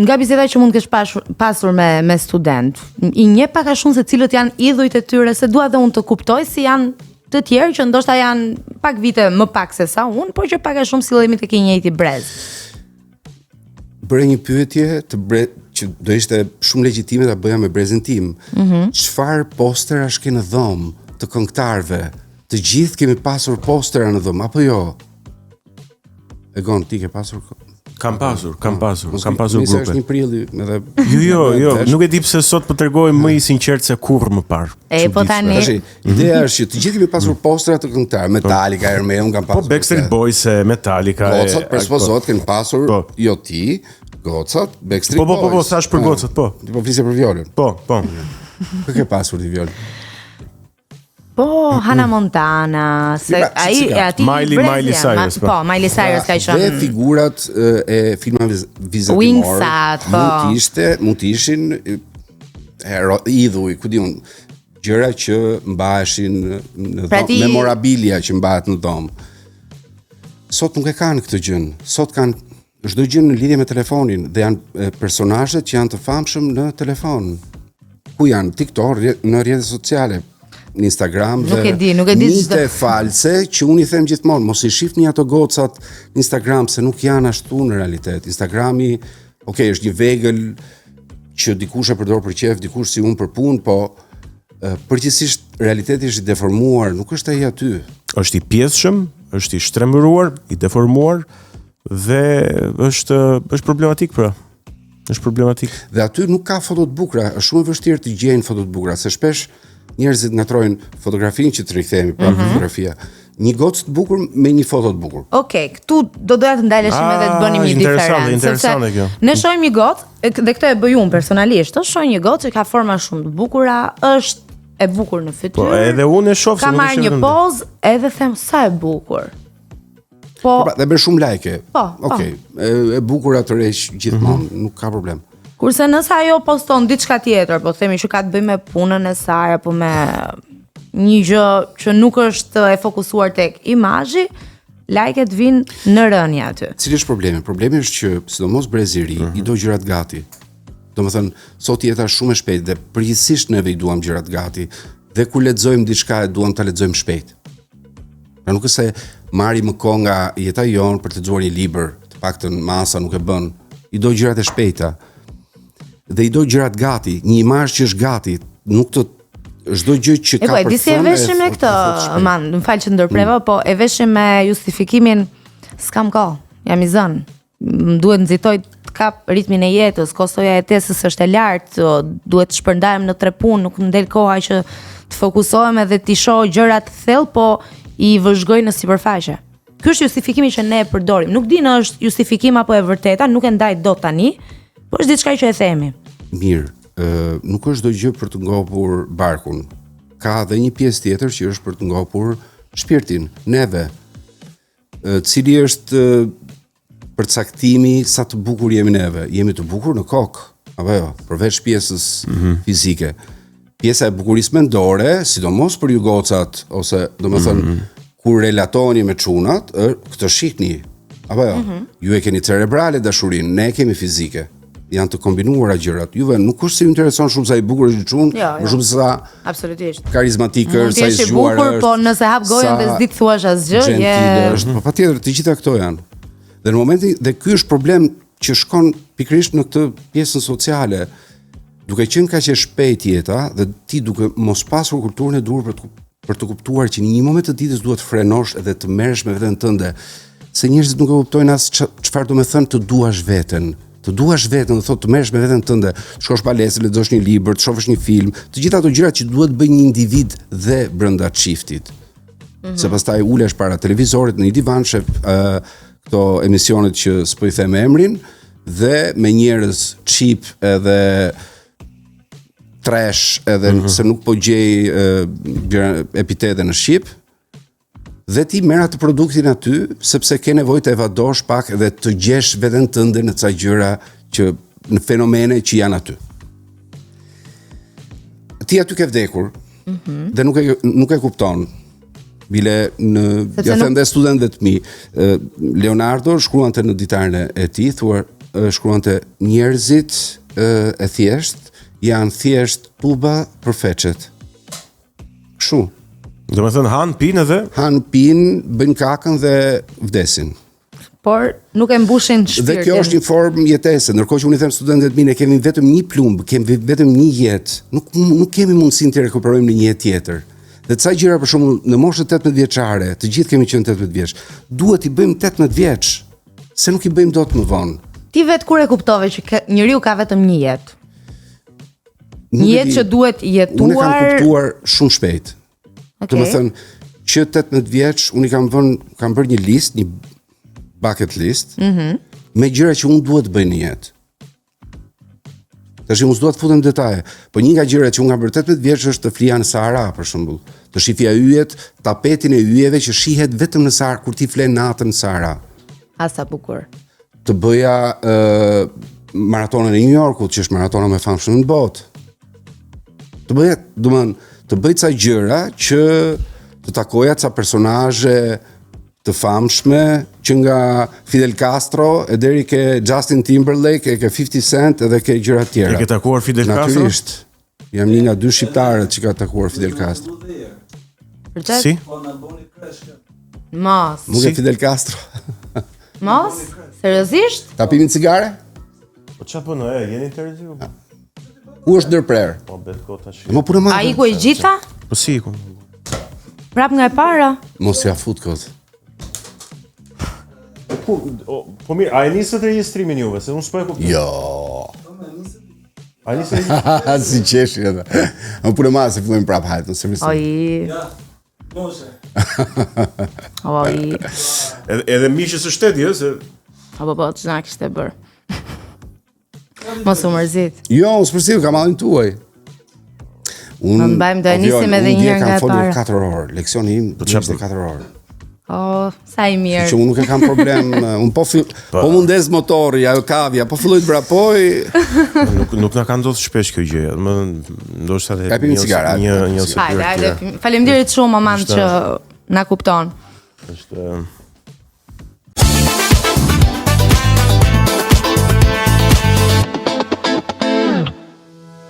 nga biseda që mund të kesh pasur me student, I njeh pak a shumë se cilët janë idhujt e tyre, se dua dhe unë të kuptoj si janë të tjerë që ndoshta janë pak vite më pak se sa unë, por që pak a shumë sillemi tek I njëjti brez. Bëre një pyetje që do ishte shumë legjitime ta bëja me brezin tim. Çfarë posterash ke në dhomë të këngëtarëve? Të gjithë kemi pasur postera në dhomë apo jo? Egon, ti ke pasur? Kam pasur grupe. Është një prilli, edhe Jo, nuk e di pse sot po tregoj më I sinqert se kurrë më parë. Po tani. Ideja është që të gjithë kemi pasur postera të këngëtarë, Metallica, Iron Maiden kanë pasur. Po Backstreet Boys, Metallica. Gocat presupozot kanë pasur, jo ti, gocat, Backstreet Boys. Po, thash për gocat, po. Ti po flisje për Violën. Po. Kë ke pasur ti Violën? Po, Hannah Montana, se ai e aty Miley Cyrus. Po, Miley Cyrus ka qenë. Dhe figurat e filmave vizatimor. Wingsat, po. Mund të ishin idhuj, ku di unë, gjëra që mbaheshin në dhomë, memorabilia që mbahet në dhomë. Sot nuk e kanë këtë gjën. Sot kanë çdo gjë në lidhje me telefonin dhe janë personazhet që janë të famshëm në telefon. Ku janë TikTok, në rrjetet sociale, në Instagram nuk e di mite false që unë I them gjithmonë, mos I shifni ato gocat në Instagram se nuk janë ashtu në realitet. Instagrami, është një vegël që dikush e përdor për qef, dikush si unë për punë, po përgjithsisht realiteti është I deformuar, nuk është ai aty. Është I pjesshëm, është I shtrembëruar, I deformuar dhe është problematik pra. Është problematik. Dhe aty nuk ka foto të bukura, është shumë e vështirë të gjejnë foto të bukura, se shpesh njerëzit ngatrojnë fotografinë që të rikthehemi pra fotografia. Një gocë të bukur me një foto të bukur. Këtu do doja të ndaleshim edhe të bënim një diferencë. Interesante kjo. Ne shohim një gocë, dhe këtë e bëj unë personalisht, shohim një gocë që ka forma shumë të bukura, është e bukur në fytyrë. Po, edhe unë e shoh se ka marrë një pozë, edhe them sa e bukur. Po, dhe bën shumë like. Po. E bukur atë rresh gjithmonë, nuk ka problem. Kurse nëse ajo poston diçka tjetër, po themi që ka të bëjë me punën e saj apo me një gjë që nuk është e fokusuar tek imazhi, like-et vinë në rënje aty. Cili është problemi? Problemi është që sidomos brezi I ri I do gjërat gati. Domethënë, sot jeta është shumë e shpejtë dhe përgjithsisht neve I duam gjërat gati dhe kur lexojmë diçka e duam ta lexojmë shpejt. Pra nuk është se marrim kohë nga jeta jon për të lexuar një libër, të paktën masa nuk e bën. I do gjërat e shpejta. Dhe I do gjërat gati, një imazh që është gati, nuk të çdo gjë që ka për të thënë. Disi e veshim me këtë, më fal që ndërpreva, po e veshim me justifikimin s'kam kohë, jam I zënë. Më duhet nxitoj të kap ritmin e jetës, kostoja e jetesës është e lartë, duhet të shpërndajem në 3 punë, nuk më del koha që të fokusohem edhe të shoh gjërat thellë, po I vëzhgoj në sipërfaqe. Ky është justifikimi që ne e përdorim. Nuk di në është justifikim apo e vërteta, nuk e ndaj dot tani. Po është diçka që e themi. Mirë, nuk është çdo gjë për të ngopur barkun. Ka edhe një pjesë tjetër që është për të ngopur shpirtin, neve. Cili është përcaktimi sa të bukur jemi neve. Jemi të bukur në kokë, apo jo, përveç pjesës fizike. Pjesa e bukurisë mendore, sidomos për ju gocat ose domethënë kur relatoni me çunat, këtë shihni. Apo jo, ju e keni cerebrale dashurinë, ne kemi fizike. Janë të kombinuara gjërat. Juve nuk është se ju intereson shumë sa I bukur është çun, por shumë sa absolutisht karizmatik është, sa I zgjuar është. Po nëse hap gojën dhe s'di të thuash asgjë, është. Po patjetër, të gjitha këto janë. Dhe në momentin dhe ky është problem që shkon pikërisht në këtë pjesën sociale, duke qenë kaq e shpejt jeta dhe ti duke mos pasur kulturën e duhur për të kuptuar që në një moment të ditës duhet frenosh edhe të merresh me veten tënde, se njerëzit nuk e kuptojnë as çfarë do të thënë të duash veten. Të duash veten, do thotë të merresh me veten tënde, shkosh palesë, lexosh një libër, të shohësh një film, të gjitha ato gjëra që duhet bëj një individ dhe brenda çiftit. Se pastaj ulesh para televizorit në një divan, shef këto emisionet që s'po I them emrin dhe me njerëz cheap edhe trash edhe se nuk po gjej epitete në shqip. Dhe ti merr atë produktin aty sepse ke nevojë të evadosh pak dhe të gjesh veten tënde në ca gjëra që në fenomene që janë aty. Ti aty ke vdekur dhe nuk e kupton. Bile ja them dhe studentëve të mi, Leonardo shkruante në ditarin e tij, thuar shkruante njerëzit e thjesht janë thjesht tuba për feçet. Kështu. Do të thënë han, pinë edhe Bëjnë kakën dhe vdesin. Por nuk e mbushin shpirtin. Dhe kjo është një formë jetese, ndërkohë që unë i them studentëve minë, kemi vetëm një plumb, kemi vetëm një jetë. Nuk kemi mundësinë të rekuperojmë në një jetë tjetër. Dhe ca gjëra për shembull në moshën 18 vjeçare, të gjithë kemi qenë 18 vjeç. Duhet i bëjmë 18 vjeç, se nuk i bëjmë dot më vonë. Ti vetë kur e kuptove që njeriu ka vetëm një jetë? Një jetë që duhet jetuar. Unë kam kuptuar shumë shpejt. Okay. Domethënë që 18 vjeç unë kam bërë një listë, një bucket list, me gjëra që unë duhet të bëj në jetë. Tash unë s'dua të futem në detaje, po një nga gjërat që unë kam bërë 18 vjeç është të flija në Sahara, për shembull. Të shifja yjet, tapetin e yjeve që shihet vetëm në Sahara kur ti flen natën në Sahara. Asa bukur. Të bëja maratonën e New Yorkut, që është maratona më e famshme në botë. Të bëj ca gjëra që të takoja ca personazhe të famshme, që nga Fidel Castro e deri ke Justin Timberlake, e ke 50 Cent edhe ke gjëra tjera. E ke takuar Fidel Castro? Natyrisht. Jam një nga 2 shqiptarët që ka takuar Fidel Castro. Vërtet? Si? Mos. Nuk e Fidel Castro. Mos? Seriozisht? Ta pimin cigare? Po çfarë bën? Jeni intervju? Ku është ndërprer? Po bet kota shi. Mo punë më. Ai ku e gjitha? Po si ku? Prap nga e para? Mos ja fut kot. Po mirë, a e nisët regjistrimin juve, se unë s'po e kuptoj. Jo. A e nisët Si qeshin ata. Më punë më se fillojmë prap hajt, në servis. Oj. Moshe. Oj. Edhe miqës së shteti, se Po, ç'na kishte bër. Mos u mërzit. Jo, s'përsiu, kam mallin tuaj. Më mbajmë do e nisim edhe një herë nga e para. Kam folur 4 orë, leksioni im ishte 4 orë. Sa i mirë. Që unë nuk e kam problem, unë po mundes motori, ajo kavja, po filloj të vrapoj. nuk na ka ndodhur shpesh kjo gjë. Më ndoshta Ka pini cigara. një ose dy. Hajde, faleminderit shumë maman që na kupton. Është